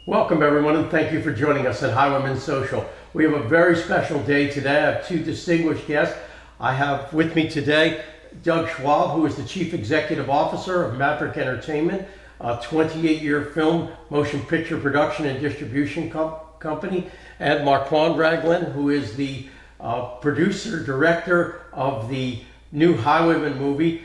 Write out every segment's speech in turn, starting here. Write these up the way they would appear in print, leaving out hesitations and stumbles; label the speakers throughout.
Speaker 1: Welcome everyone, and thank you for joining us at Highwaymen Social. We have a very special day today. I have two distinguished guests. I have with me today Doug Schwab, who is the Chief Executive Officer of Maverick Entertainment, a 28-year film, motion picture production and distribution company, and Marquand Ragland, who is the producer, director of the new Highwaymen movie.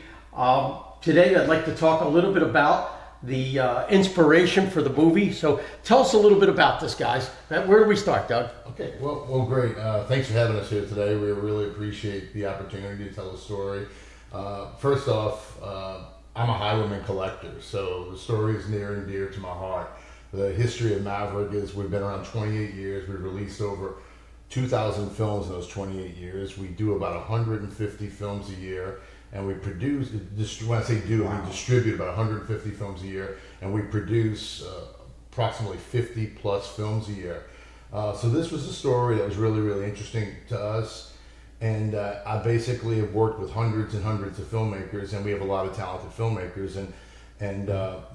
Speaker 1: Today I'd like to talk a little bit about the inspiration for the movie. So tell us a little bit about this, guys. Where do we start, Doug?
Speaker 2: Okay, well, great. Thanks for having us here today. We really appreciate the opportunity to tell the story. First off, I'm a Highwayman collector, so the story is near and dear to my heart. The history of Maverick is we've been around 28 years. We've released over 2,000 films in those 28 years. We do about 150 films a year. And we produce, when I say do, wow. We distribute about 150 films a year, and we produce approximately 50 plus films a year. So this was a story that was really, really interesting to us. And I basically have worked with hundreds and hundreds of filmmakers, and we have a lot of talented filmmakers. And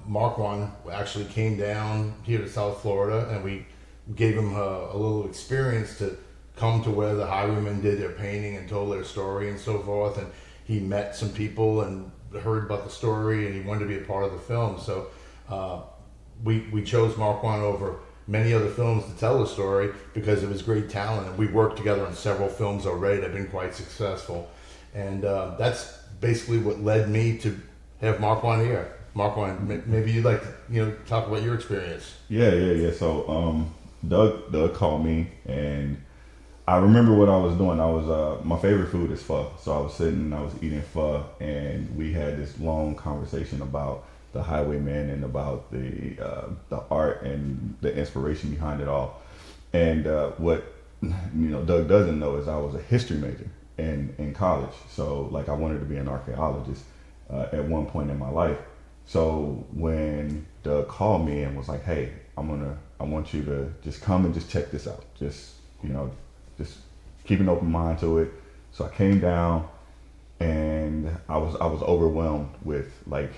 Speaker 2: Marquand actually came down here to South Florida, and we gave him a little experience to come to where the Highwaymen did their painting and told their story and so forth. And he met some people and heard about the story, and he wanted to be a part of the film. So we chose Marquand over many other films to tell the story because of his great talent. And we worked together on several films already that have been quite successful. And that's basically what led me to have Marquand here. Marquand, maybe you'd like to talk about your experience.
Speaker 3: Yeah. So Doug called me, and I remember what I was doing. I was my favorite food is pho, so I was eating pho, and we had this long conversation about the Highwaymen and about the art and the inspiration behind it all. And what Doug doesn't know is I was a history major in college, so like I wanted to be an archaeologist at one point in my life. So when Doug called me and was like, "Hey, I want you to just come and just check this out, just keep an open mind to it." So I came down, and I was overwhelmed with like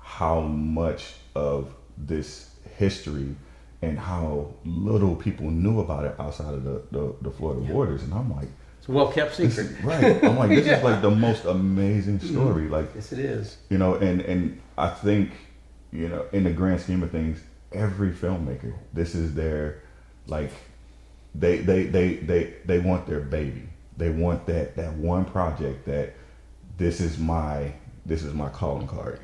Speaker 3: how much of this history and how little people knew about it outside of the Florida borders. And I'm like,
Speaker 1: it's a well-kept secret.
Speaker 3: Right. I'm like, this is like the most amazing story. Like,
Speaker 1: yes, it is.
Speaker 3: And I think, in the grand scheme of things, every filmmaker, this is their, like, they want their baby. They want that one project that this is my calling card.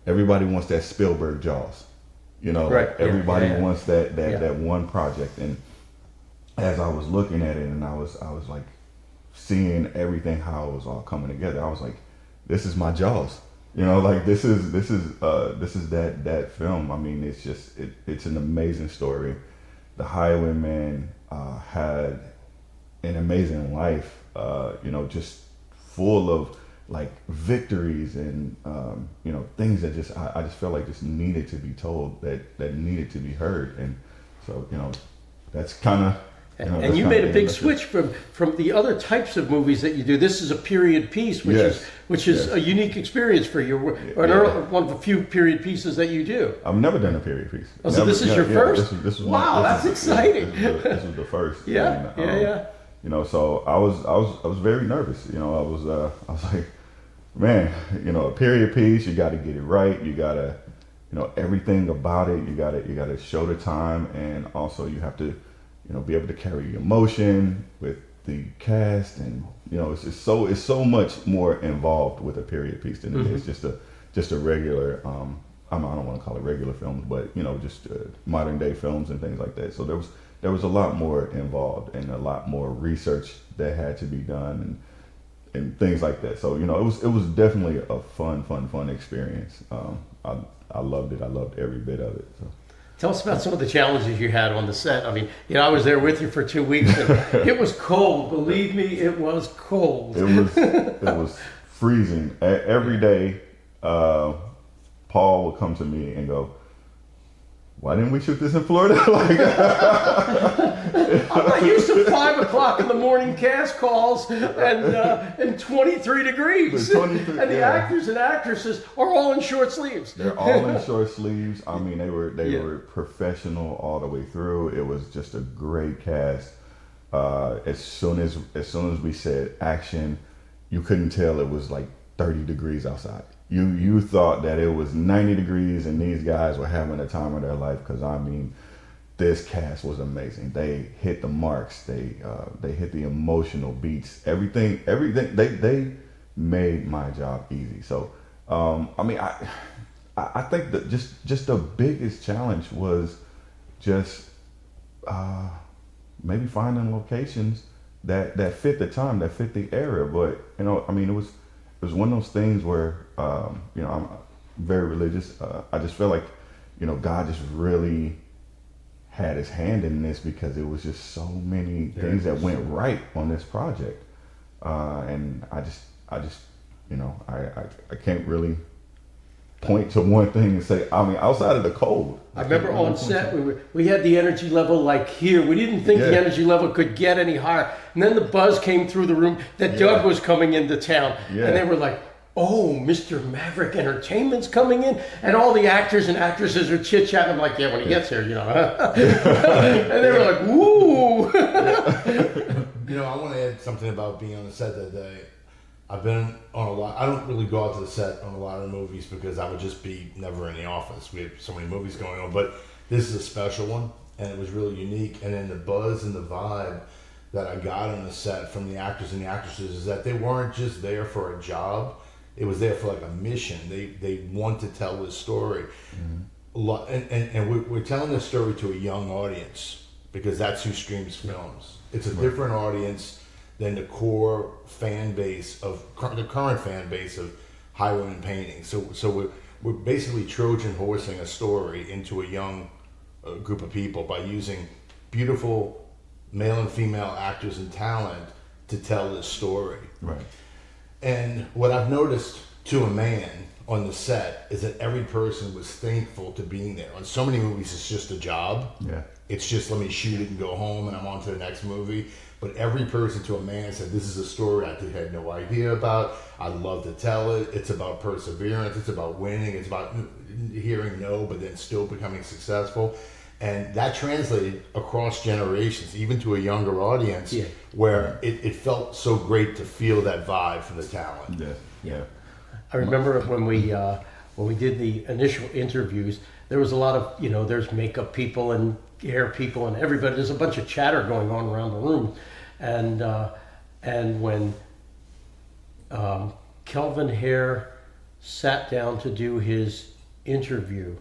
Speaker 3: Everybody wants that Spielberg Jaws.
Speaker 1: Right.
Speaker 3: Everybody wants that one project. And as I was looking at it, and I was like seeing everything, how it was all coming together, I was like, this is my Jaws. Like this is that film. I mean, it's an amazing story. The Highwaymen had an amazing life, just full of like victories and things that I just felt like just needed to be told, that needed to be heard. And so that's kind of.
Speaker 1: And you made a big switch from the other types of movies that you do. This is a period piece, which is a unique experience for you, one of the few period pieces that you do.
Speaker 3: I've never done a period piece.
Speaker 1: Oh, so this is your first?
Speaker 3: This was
Speaker 1: wow, that's exciting.
Speaker 3: This was the first.
Speaker 1: Yeah.
Speaker 3: So I was very nervous. I was like, man, a period piece, you got to get it right. You got to, everything about it. You got to show the time, and also you have to, be able to carry emotion with the cast, and it's so much more involved with a period piece than it is just a regular. I don't want to call it regular films, but just modern day films and things like that. So there was a lot more involved and a lot more research that had to be done and things like that. So it was definitely a fun experience. I loved it. I loved every bit of it. So.
Speaker 1: Tell us about some of the challenges you had on the set. I mean, I was there with you for 2 weeks, and it was cold. Believe me, it was cold.
Speaker 3: It was freezing. Every day, Paul would come to me and go, "Why didn't we shoot this in Florida?"
Speaker 1: I'm not used to 5 o'clock in the morning cast calls and 23 degrees.
Speaker 3: The 23
Speaker 1: And the
Speaker 3: yeah.
Speaker 1: actors and actresses are all in short sleeves.
Speaker 3: They're all in short sleeves. I mean, they were professional all the way through. It was just a great cast. As soon as we said action, you couldn't tell it was like 30 degrees outside. You thought that it was 90 degrees and these guys were having the time of their life, because I mean, this cast was amazing. They hit the marks. They hit the emotional beats. Everything. They made my job easy. So I mean, I think that just the biggest challenge was just maybe finding locations that fit the time, that fit the area. But you know, I mean, it was one of those things where you know, I'm very religious. I just feel like, you know, God just really had his hand in this, because it was just so many things that went right on this project, and I just you know, I can't really point to one thing and say, I mean, outside of the cold.
Speaker 1: I remember on set we had the energy level like here. We didn't think the energy level could get any higher. And then the buzz came through the room that Doug was coming into town.
Speaker 3: Yeah.
Speaker 1: And they were like, oh, Mr. Maverick Entertainment's coming in. And all the actors and actresses are chit-chatting. I'm like, yeah, when he gets here, you know. And they were like, woo.
Speaker 2: You know, I want to add something about being on the set that day. I've been on a lot. I don't really go out to the set on a lot of movies because I would just be never in the office. We have so many movies going on, but this is a special one, and it was really unique. And then the buzz and the vibe that I got on the set from the actors and the actresses is that they weren't just there for a job. It was there for like a mission. They want to tell this story. Mm-hmm. And we're telling this story to a young audience because that's who streams films. It's a different audience than the core fan base of the current fan base of Highwaymen painting. So we're basically Trojan horsing a story into a young group of people by using beautiful male and female actors and talent to tell this story.
Speaker 3: Right.
Speaker 2: And what I've noticed to a man on the set is that every person was thankful to being there. On so many movies, it's just a job.
Speaker 3: Yeah.
Speaker 2: It's just, let me shoot it and go home and I'm on to the next movie. But every person to a man said, this is a story I had no idea about. I'd love to tell it. It's about perseverance. It's about winning. It's about hearing no, but then still becoming successful. And that translated across generations, even to a younger audience, where it felt so great to feel that vibe from the talent.
Speaker 3: Yeah.
Speaker 1: I remember when we did the initial interviews, there was a lot of, you know, there's makeup people and hair people and everybody. There's a bunch of chatter going on around the room. And when Kelvin Hare sat down to do his interview,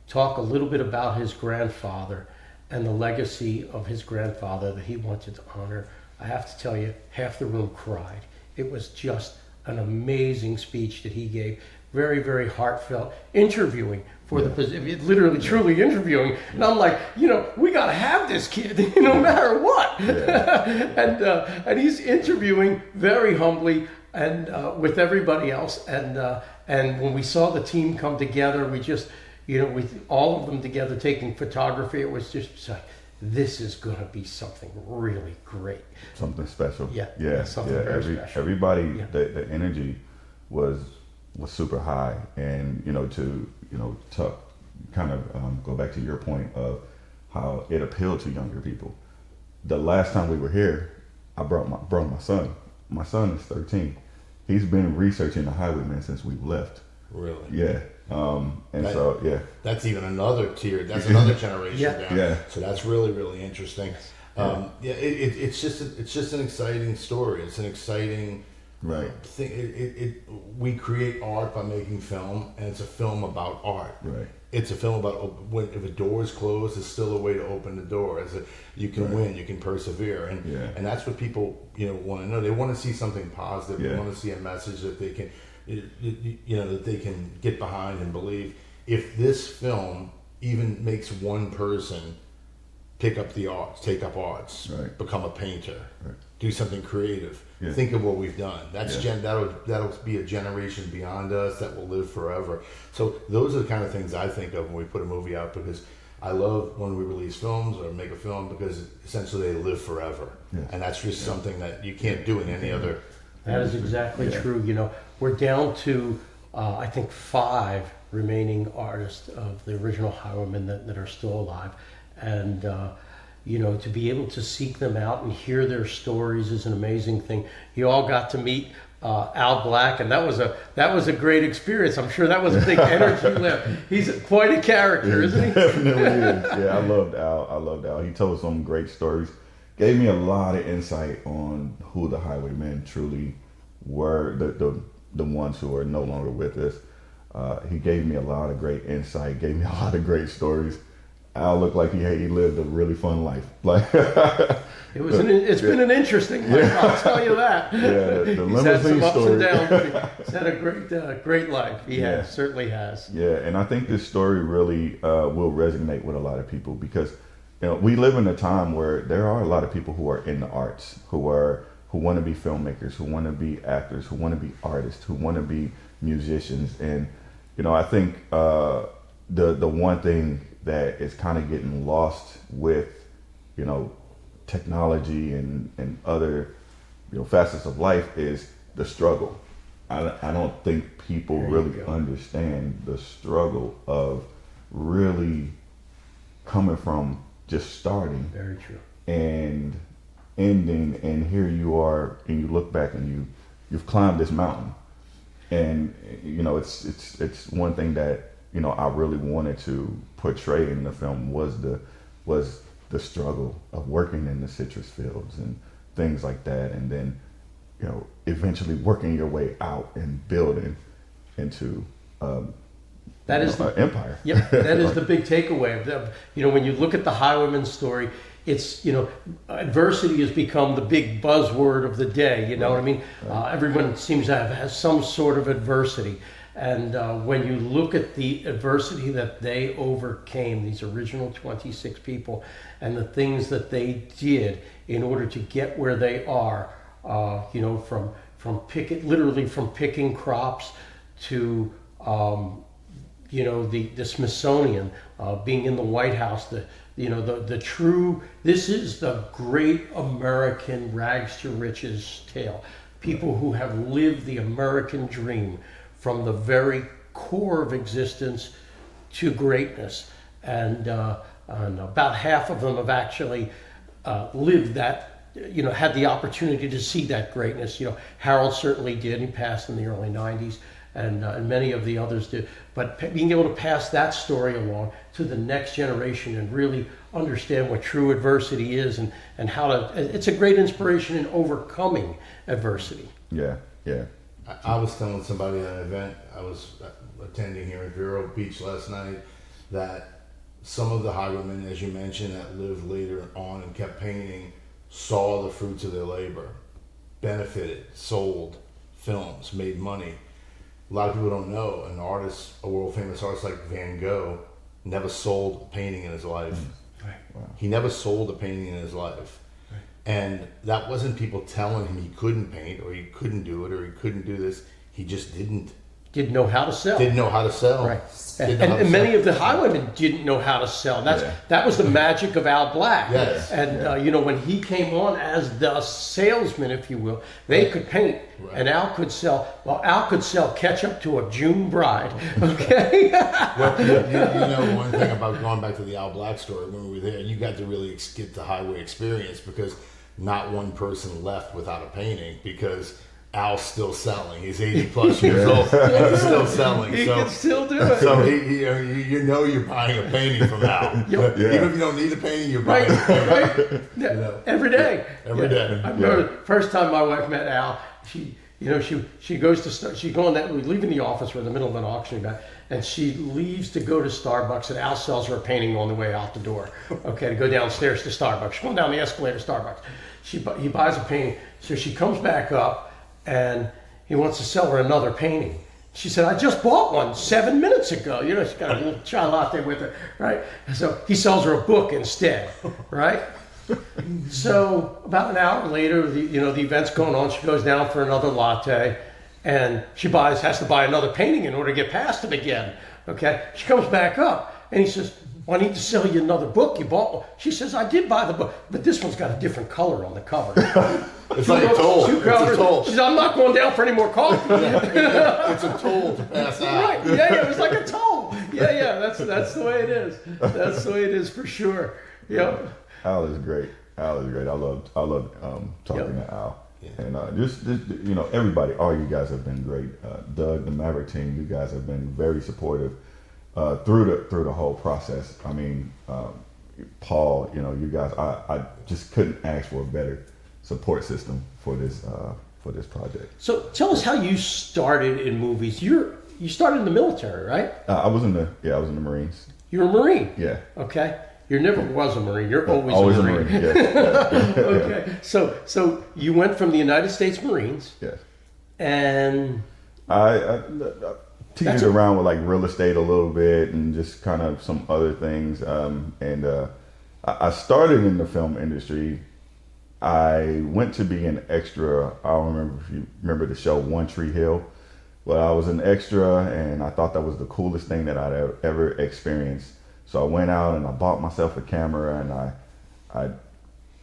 Speaker 1: talk a little bit about his grandfather and the legacy of his grandfather that he wanted to honor, I have to tell you, half the room cried. It was just an amazing speech that he gave. Very, very heartfelt, interviewing for the position, literally, truly interviewing. And I'm like, you know, we got to have this kid, no matter what. And he's interviewing very humbly and with everybody else. And when we saw the team come together, we just, you know, with all of them together taking photography, it was just like, this is going to be something really great.
Speaker 3: Something special.
Speaker 1: Something very special.
Speaker 3: Everybody, the energy was super high, and to kind of go back to your point of how it appealed to younger people. The last time we were here, I brought my son. My son is 13. He's been researching the Highwaymen since we left.
Speaker 2: Really?
Speaker 3: Yeah. That's
Speaker 2: even another tier. That's another generation down.
Speaker 3: Yeah.
Speaker 2: So that's really, really interesting. It's just an exciting story. It's an exciting thing. We create art by making film, and it's a film about art.
Speaker 3: Right.
Speaker 2: It's a film about if a door is closed, there's still a way to open the door. You can win, you can persevere, and that's what people want to know. They want to see something positive. They want to see a message that they can. That they can get behind and believe. If this film even makes one person pick up the arts, take up arts, become a painter, do something creative, think of what we've done. That'll be a generation beyond us that will live forever. So those are the kind of things I think of when we put a movie out, because I love when we release films or make a film because essentially they live forever.
Speaker 3: Yes.
Speaker 2: And that's just something that you can't do in any other.
Speaker 1: That is exactly true. You know, we're down to, I think, 5 remaining artists of the original Highwaymen that are still alive. And, you know, to be able to seek them out and hear their stories is an amazing thing. You all got to meet Al Black, and that was a great experience. I'm sure that was a big energy lift. He's quite a character, isn't he?
Speaker 3: Definitely is. Yeah, I loved Al. He told some great stories. Gave me a lot of insight on who the Highwaymen truly were, the ones who are no longer with us. He gave me a lot of great insight, gave me a lot of great stories. Al looked like he lived a really fun life. Like
Speaker 1: it's been an interesting life, I'll tell you that.
Speaker 3: Yeah, the
Speaker 1: He's had some
Speaker 3: limousine
Speaker 1: ups
Speaker 3: story.
Speaker 1: and downs, but he's had a great life. He
Speaker 3: Yeah.
Speaker 1: certainly has.
Speaker 3: Yeah, and I think this story really will resonate with a lot of people because, you know, we live in a time where there are a lot of people who are in the arts, who want to be filmmakers, who want to be actors, who want to be artists, who want to be musicians. And, you know, I think the one thing that is kind of getting lost with, you know, technology and other, you know, facets of life is the struggle. I don't think people really understand the struggle of really coming from just starting
Speaker 1: Very true.
Speaker 3: and ending, and here you are, and you look back and you've climbed this mountain. And, you know, it's one thing that, you know, I really wanted to portray in the film was the struggle of working in the citrus fields and things like that, and then, you know, eventually working your way out and building into
Speaker 1: That is
Speaker 3: an empire.
Speaker 1: Yep, that is the big takeaway. You know, when you look at the Highwayman story, it's, you know, adversity has become the big buzzword of the day. You know what I mean? Everyone seems to have some sort of adversity. And when you look at the adversity that they overcame, these original 26 people, and the things that they did in order to get where they are, you know, from literally from picking crops to, you know, the Smithsonian, being in the White House, the true, this is the great American rags to riches tale. People who have lived the American dream from the very core of existence to greatness. And about half of them have actually lived that, you know, had the opportunity to see that greatness. You know, Harold certainly did. He passed in the early 90s. And many of the others did. But being able to pass that story along to the next generation and really understand what true adversity is and how to, it's a great inspiration in overcoming adversity.
Speaker 3: Yeah.
Speaker 2: I was telling somebody at an event I was attending here in Vero Beach last night that some of the Highwaymen, as you mentioned, that lived later on and kept painting, saw the fruits of their labor, benefited, sold films, made money. A lot of people don't know an artist, a world famous artist like Van Gogh, never sold a painting in his life.
Speaker 1: Right.
Speaker 3: Wow.
Speaker 2: He never sold a painting in his life.
Speaker 1: Right.
Speaker 2: And that wasn't people telling him he couldn't paint or he couldn't do it or he couldn't do this. He just didn't
Speaker 1: know how to sell.
Speaker 2: Didn't know how to sell.
Speaker 1: Right.
Speaker 2: Didn't know how to
Speaker 1: And many
Speaker 2: sell.
Speaker 1: of the Highwaymen didn't know how to sell. That was the magic of Al Black.
Speaker 2: Yes.
Speaker 1: And you know, when he came on as the salesman, if you will, they could paint,
Speaker 2: Right.
Speaker 1: and Al could sell. Well, Al could sell ketchup to a June bride. Okay.
Speaker 2: Well, you know one thing about going back to the Al Black story, when we were there, you got to really get the highway experience because not one person left without a painting because Al's still selling. He's 80 plus years old and he's still selling.
Speaker 1: He
Speaker 2: so,
Speaker 1: can still do it.
Speaker 2: So you know you're buying a painting from Al.
Speaker 1: Yep.
Speaker 3: Yeah.
Speaker 2: Even if you don't need a painting, you're buying a painting.
Speaker 1: Right. Yeah.
Speaker 2: You know.
Speaker 1: Every day.
Speaker 2: Every day.
Speaker 1: I remember the first time my wife met Al, she goes to start. She's going that we're leaving the office. We're in the middle of an auction event, and she leaves to go to Starbucks. And Al sells her a painting on the way out the door. Okay, to go downstairs to Starbucks. She's going down the escalator to Starbucks. He buys a painting. So she comes back up, and he wants to sell her another painting. She said, "I just bought one 7 minutes ago." You know, she's got a little chai latte with her, right? So he sells her a book instead, right? So about an hour later, the event's going on. She goes down for another latte, and she has to buy another painting in order to get past him again. Okay, she comes back up, And he says, well, I need to sell you another book. You bought one. She says, I did buy the book, but this one's got a different color on the cover.
Speaker 2: It's like a toll.
Speaker 1: Two
Speaker 2: It's
Speaker 1: colors.
Speaker 2: a toll.
Speaker 1: She says, I'm not going down for any more coffee.
Speaker 2: It's a toll to pass out.
Speaker 1: Right. Yeah, it was like a toll. Yeah, that's the way it is. That's the way it is for sure. Yep.
Speaker 3: Al is great. Al is great. I love talking to Al.
Speaker 2: Yeah.
Speaker 3: And just everybody, all you guys have been great. Doug, the Maverick team, you guys have been very supportive through the whole process. I mean, Paul, you guys, I just couldn't ask for a better support system for this project.
Speaker 1: So tell us how you started in movies. You started in the military, right?
Speaker 3: I was in the Marines.
Speaker 1: You were a Marine.
Speaker 3: Yeah.
Speaker 1: Okay. You never was a Marine. You're always
Speaker 3: Always
Speaker 1: a Marine.
Speaker 3: Yes.
Speaker 1: Okay. So you went from the United States Marines.
Speaker 3: Yes.
Speaker 1: And
Speaker 3: I teetered around with like real estate a little bit and just kind of some other things. I started in the film industry. I went to be an extra. I don't remember if you remember the show One Tree Hill. Well, I was an extra, and I thought that was the coolest thing that I'd ever experienced. So I went out and I bought myself a camera, and I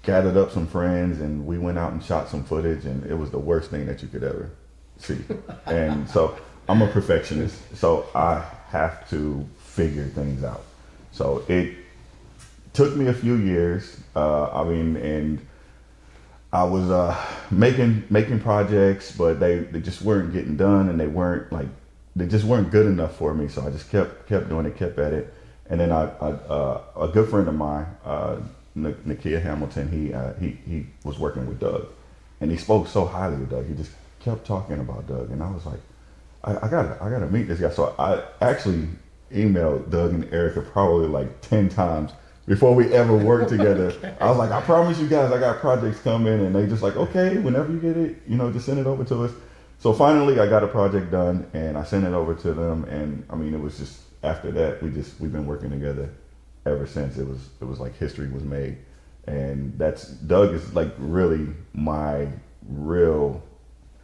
Speaker 3: gathered up some friends, and we went out and shot some footage, and it was the worst thing that you could ever see. And so I'm a perfectionist, so I have to figure things out. So it took me a few years. And I was making projects, but they just weren't getting done, and they just weren't good enough for me. So I just kept doing it, kept at it. And then a good friend of mine, Nakia Hamilton, he was working with Doug, and he spoke so highly of Doug. He just kept talking about Doug, and I was like, I gotta meet this guy. So I actually emailed Doug and Erica probably like 10 times before we ever worked together. Okay. I was like, I promise you guys, I got projects coming, and they just like, okay, whenever you get it, just send it over to us. So finally, I got a project done, and I sent it over to them, and I mean, it was just. After that, we've been working together ever since. It was like history was made, and Doug is like really my real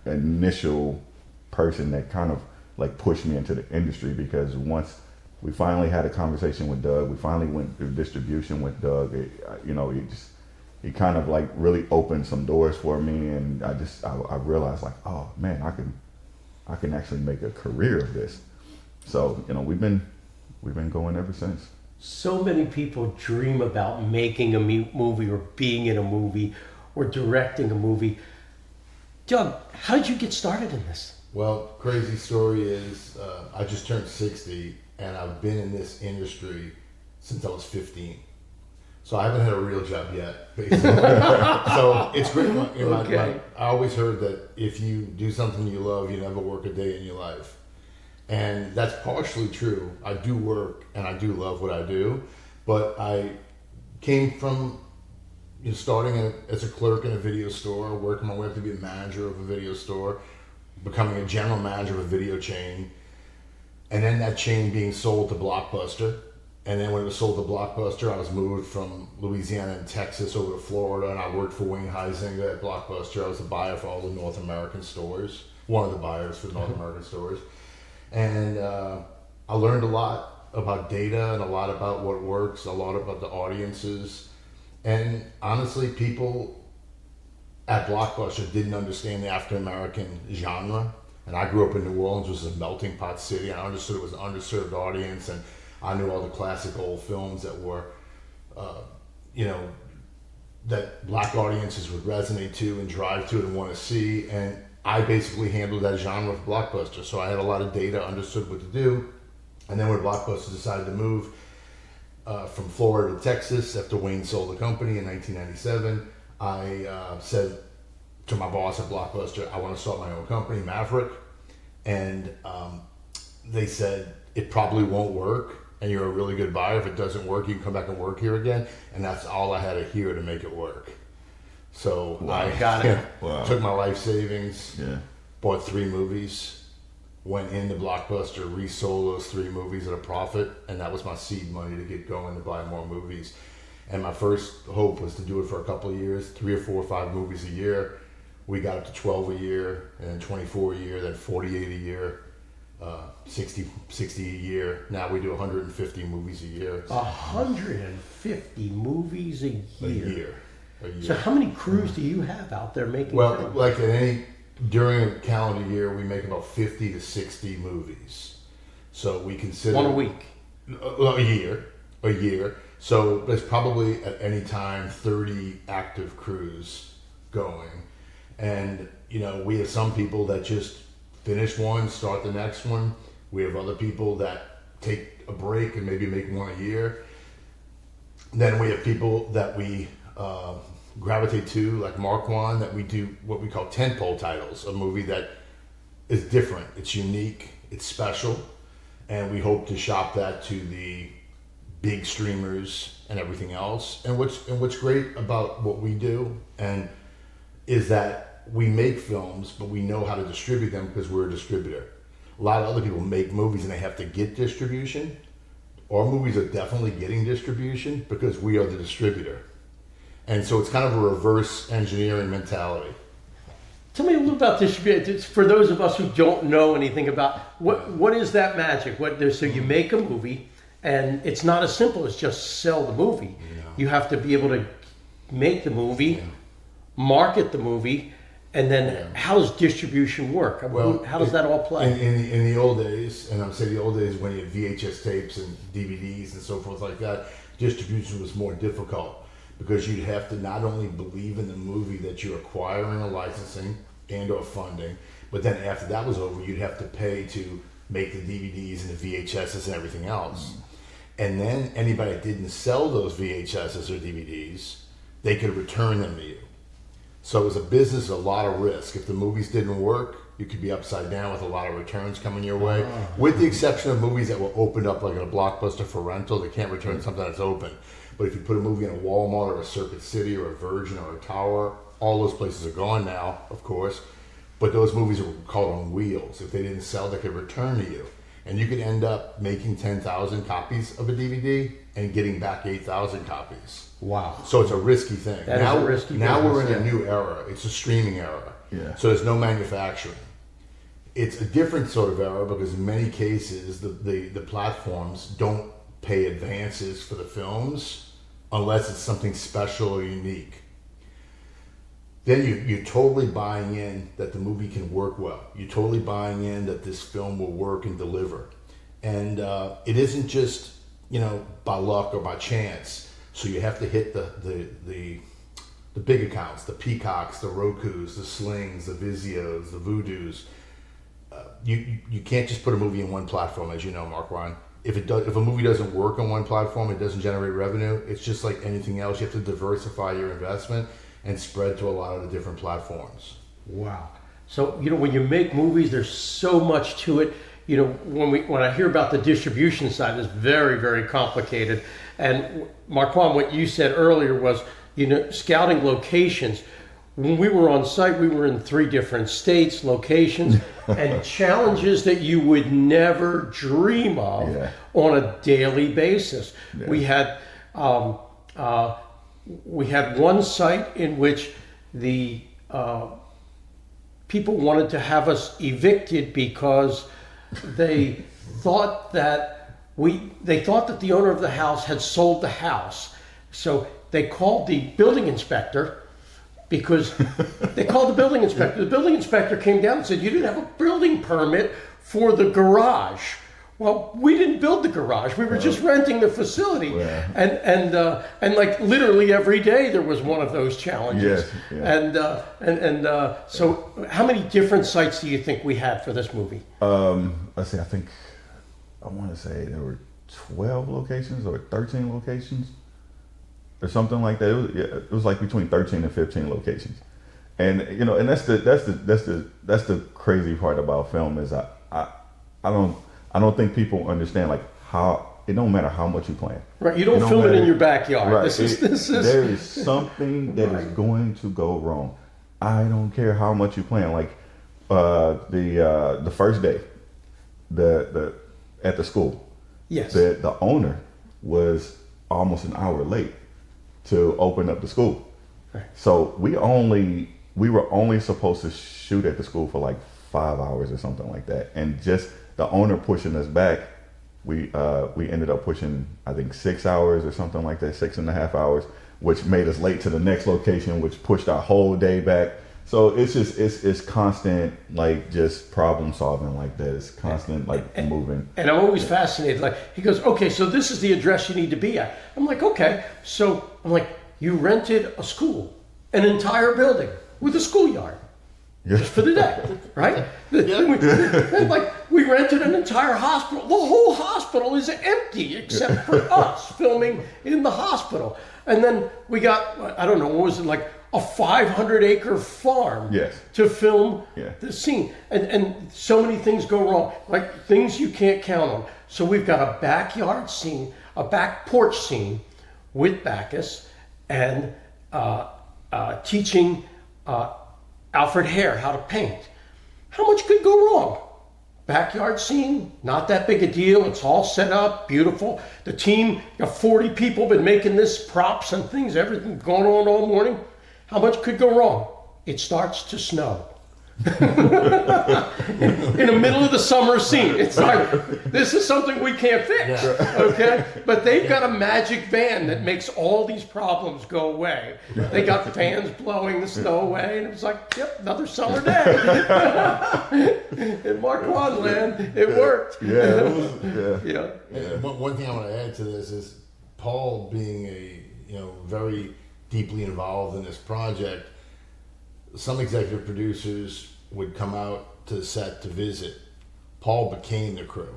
Speaker 3: initial person that kind of like pushed me into the industry, because once we finally had a conversation with Doug, we finally went through distribution with Doug. He kind of like really opened some doors for me, and I realized like, oh man, I can actually make a career of this. So, we've been going ever since.
Speaker 1: So many people dream about making a movie or being in a movie or directing a movie. Doug, how did you get started in this?
Speaker 2: Well, crazy story is I just turned 60, and I've been in this industry since I was 15. So I haven't had a real job yet, basically. So it's great. I always heard that if you do something you love, you never work a day in your life. And that's partially true. I do work and I do love what I do, but I came from starting as a clerk in a video store, working my way up to be a manager of a video store, becoming a general manager of a video chain, and then that chain being sold to Blockbuster. And then when it was sold to Blockbuster, I was moved from Louisiana and Texas over to Florida, and I worked for Wayne Huizenga at Blockbuster. I was a buyer for all the North American stores, one of the buyers for the North American stores. And I learned a lot about data and a lot about what works, a lot about the audiences. And honestly, people at Blockbuster didn't understand the African-American genre. And I grew up in New Orleans, which was a melting pot city, and I understood it was an underserved audience. And I knew all the classic old films that were, that black audiences would resonate to and drive to and want to see. And I basically handled that genre for Blockbuster. So I had a lot of data, understood what to do. And then when Blockbuster decided to move from Florida to Texas after Wayne sold the company in 1997, I said to my boss at Blockbuster, I want to start my own company, Maverick. And they said, it probably won't work, and you're a really good buyer. If it doesn't work, you can come back and work here again. And that's all I had to hear to make it work. So I took my life savings, bought 3 movies, went into Blockbuster, resold those 3 movies at a profit, and that was my seed money to get going to buy more movies. And my first hope was to do it for a couple of years, 3 or 4 or 5 movies a year. We got up to 12 a year, and then 24 a year, then 48 a year. 60 a year. Now we do 150 movies a year.
Speaker 1: 150 movies a year.
Speaker 2: A year.
Speaker 1: So how many crews do you have out there making
Speaker 2: Well,
Speaker 1: films?
Speaker 2: like during a calendar year, we make about 50 to 60 movies. So we consider...
Speaker 1: One a week?
Speaker 2: A year. So there's probably at any time 30 active crews going. And, we have some people that just finish one, start the next one. We have other people that take a break and maybe make one a year. Then we have people that we gravitate to, like Marquand, that we do what we call tentpole titles, a movie that is different, it's unique, it's special, and we hope to shop that to the big streamers and everything else. And what's great about what we do is that we make films, but we know how to distribute them because we're a distributor. A lot of other people make movies and they have to get distribution. Our movies are definitely getting distribution because we are the distributor. And so it's kind of a reverse engineering mentality.
Speaker 1: Tell me a little about distribution. For those of us who don't know anything about, what is that magic? So you make a movie, and it's not as simple as just sell the movie.
Speaker 2: Yeah.
Speaker 1: You have to be able to make the movie, market the movie, and then how does distribution work? How does that all play?
Speaker 2: In the old days, and I'm saying the old days when you had VHS tapes and DVDs and so forth like that, distribution was more difficult because you'd have to not only believe in the movie that you're acquiring a licensing and or funding, but then after that was over, you'd have to pay to make the DVDs and the VHSs and everything else. And then anybody that didn't sell those VHSs or DVDs, they could return them to you. So it was a business, a lot of risk. If the movies didn't work, you could be upside down with a lot of returns coming your way. With the exception of movies that were opened up like in a Blockbuster for rental, they can't return something that's open. But if you put a movie in a Walmart or a Circuit City or a Virgin or a Tower, all those places are gone now, of course. But those movies are called on wheels. If they didn't sell, they could return to you. And you could end up making 10,000 copies of a DVD and getting back 8,000 copies.
Speaker 1: Wow.
Speaker 2: So it's a risky thing.
Speaker 1: Now
Speaker 2: we're in a new era. It's a streaming era.
Speaker 3: Yeah.
Speaker 2: So there's no manufacturing. It's a different sort of era because in many cases the platforms don't pay advances for the films unless it's something special or unique. Then you're totally buying in that the movie can work well. You're totally buying in that this film will work and deliver. And it isn't just, by luck or by chance. So you have to hit the big accounts, the Peacocks, the Rokus, the Slings, the Vizios, the Voodoos. You can't just put a movie in one platform, as you know, Mark Ryan. If a movie doesn't work on one platform, it doesn't generate revenue. It's just like anything else. You have to diversify your investment and spread to a lot of the different platforms.
Speaker 1: Wow. So, when you make movies, there's so much to it. When I hear about the distribution side, it's very, very complicated. And Marquand, what you said earlier was, scouting locations. When we were on site, we were in 3 different states, locations, and challenges that you would never dream of on a daily basis. Yeah. We had one site in which the people wanted to have us evicted because they thought that the owner of the house had sold the house. So they called the building inspector because they called the building inspector. The building inspector came down and said, "You didn't have a building permit for the garage." Well, we didn't build the garage. We were just renting the facility. Yeah. And like literally every day there was one of those challenges. Yes. Yeah. So how many different sites do you think we had for this movie?
Speaker 3: Let's see, I want to say there were 12 locations or 13 locations or something like that. It was like between 13 and 15 locations. And and that's the crazy part about film is I don't think people understand like how it don't matter how much you plan.
Speaker 1: Right, you don't film it in your backyard.
Speaker 3: Right.
Speaker 1: This is
Speaker 3: there is something that is going to go wrong. I don't care how much you plan. Like the first day, the at the school.
Speaker 1: Yes.
Speaker 3: The owner was almost an hour late to open up the school. Right. So we were only supposed to shoot at the school for like 5 hours or something like that, and just the owner pushing us back, we ended up pushing, I think, 6 hours or something like that, 6.5 hours, which made us late to the next location, which pushed our whole day back. So it's just it's constant, like, just problem solving like that. It's constant, like, moving.
Speaker 1: And I'm always fascinated. Like, he goes, okay, so this is the address you need to be at. I'm like, okay. So I'm like, you rented a school, an entire building with a schoolyard. Just for the day, right? We rented an entire hospital. The whole hospital is empty except for us filming in the hospital. And then we got, I don't know, what was it, like a 500-acre farm to film the scene. And so many things go wrong, like things you can't count on. So we've got a backyard scene, a back porch scene with Bacchus and teaching Alfred Hare how to paint. How much could go wrong? Backyard scene, not that big a deal. It's all set up, beautiful. The team, 40 people, been making this props and things, everything going on all morning. How much could go wrong? It starts to snow. In the middle of the summer scene. It's like, this is something we can't fix, okay? But they've got a magic van that makes all these problems go away. They got fans blowing the snow away, and it was like, yep, another summer day. In Marquand land, it worked.
Speaker 2: One thing I want to add to this is Paul being very deeply involved in this project. Some executive producers would come out to the set to visit. Paul became the crew.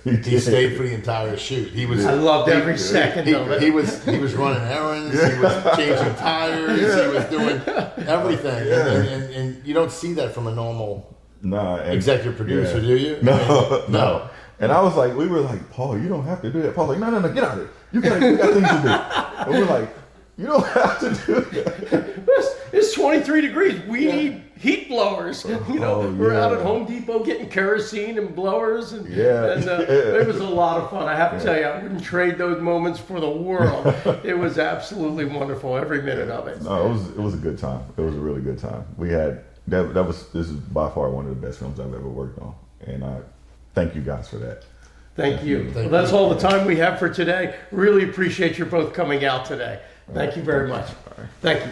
Speaker 2: He stayed for the entire shoot.
Speaker 1: I loved every second of it.
Speaker 2: He was running errands. He was changing tires. He was doing everything. And you don't see that from a normal executive producer, do you?
Speaker 3: No. And I was like, we were like, Paul, you don't have to do that. Paul's like, no, get out of here. You got things to do. And we're like, you don't have to do that.
Speaker 1: It's 23 degrees. We need heat blowers. We're out at Home Depot getting kerosene and blowers. And it was a lot of fun. I have to tell you, I wouldn't trade those moments for the world. It was absolutely wonderful, every minute of it.
Speaker 3: No, it was a good time. It was a really good time. We had, this is by far one of the best films I've ever worked on. And I thank you guys for that.
Speaker 1: Thank you. Well, that's all the time we have for today. Really appreciate you both coming out today. Thank you very much. Thank you.